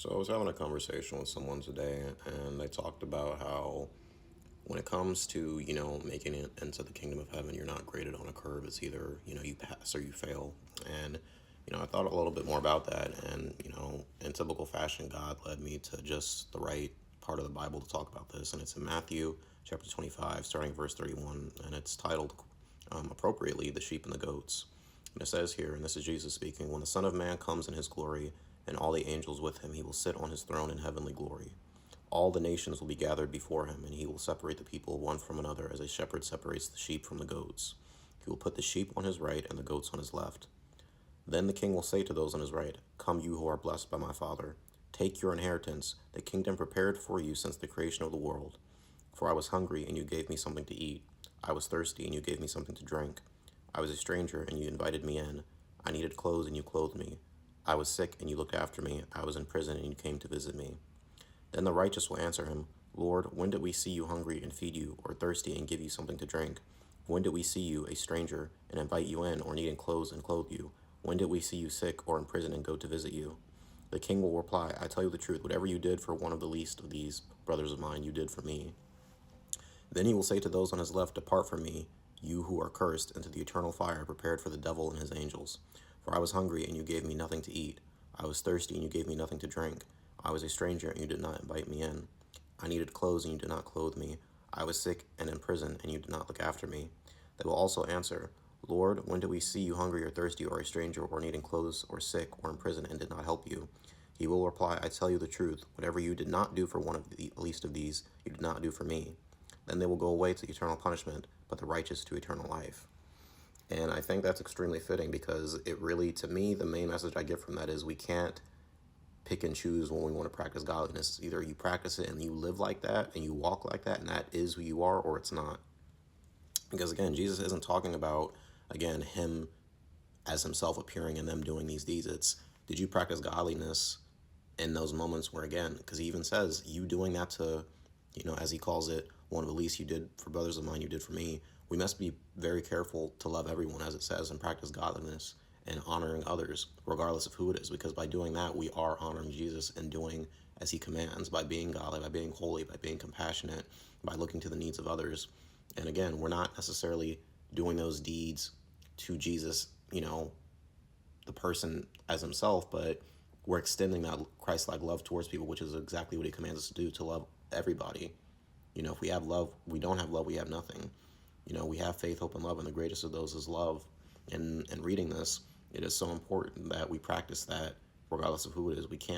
So I was having a conversation with someone today, and they talked about how when it comes to, making it into the kingdom of heaven, you're not graded on a curve. It's either, you pass or you fail. And, I thought a little bit more about that. And, in typical fashion, God led me to just the right part of the Bible to talk about this. And it's in Matthew chapter 25, starting verse 31. And it's titled appropriately, The Sheep and the Goats. And it says here, and this is Jesus speaking, when the Son of Man comes in his glory and all the angels with him, he will sit on his throne in heavenly glory. All the nations will be gathered before him, and he will separate the people one from another as a shepherd separates the sheep from the goats. He will put the sheep on his right and the goats on his left. Then the king will say to those on his right, "Come, you who are blessed by my Father. Take your inheritance, the kingdom prepared for you since the creation of the world. For I was hungry, and you gave me something to eat. I was thirsty, and you gave me something to drink. I was a stranger, and you invited me in. I needed clothes, and you clothed me. I was sick, and you looked after me. I was in prison, and you came to visit me." Then the righteous will answer him, "Lord, when did we see you hungry and feed you, or thirsty and give you something to drink? When did we see you a stranger and invite you in, or needing clothes and clothe you? When did we see you sick or in prison and go to visit you?" The king will reply, "I tell you the truth, whatever you did for one of the least of these brothers of mine, you did for me." Then he will say to those on his left, "Depart from me, you who are cursed, into the eternal fire prepared for the devil and his angels. For I was hungry, and you gave me nothing to eat. I was thirsty, and you gave me nothing to drink. I was a stranger, and you did not invite me in. I needed clothes, and you did not clothe me. I was sick and in prison, and you did not look after me." They will also answer, "Lord, when did we see you hungry or thirsty or a stranger or needing clothes or sick or in prison and did not help you?" He will reply, "I tell you the truth, whatever you did not do for one of the least of these, you did not do for me." Then they will go away to eternal punishment, but the righteous to eternal life. And I think that's extremely fitting because it really, to me, the main message I get from that is we can't pick and choose when we want to practice godliness. Either you practice it and you live like that and you walk like that and that is who you are, or it's not. Because again, Jesus isn't talking about, again, him as himself appearing and them doing these deeds. It's, did you practice godliness in those moments where, again, because he even says, you doing that to, as he calls it, one of the least you did for brothers of mine, you did for me. We must be very careful to love everyone, as it says, and practice godliness and honoring others, regardless of who it is, because by doing that, we are honoring Jesus and doing as he commands, by being godly, by being holy, by being compassionate, by looking to the needs of others. And again, we're not necessarily doing those deeds to Jesus, the person as himself, but we're extending that Christ-like love towards people, which is exactly what he commands us to do, to love everybody. If we have love, we don't have love, we have nothing. We have faith, hope, and love, and the greatest of those is love. And reading this, it is so important that we practice that regardless of who it is. We can't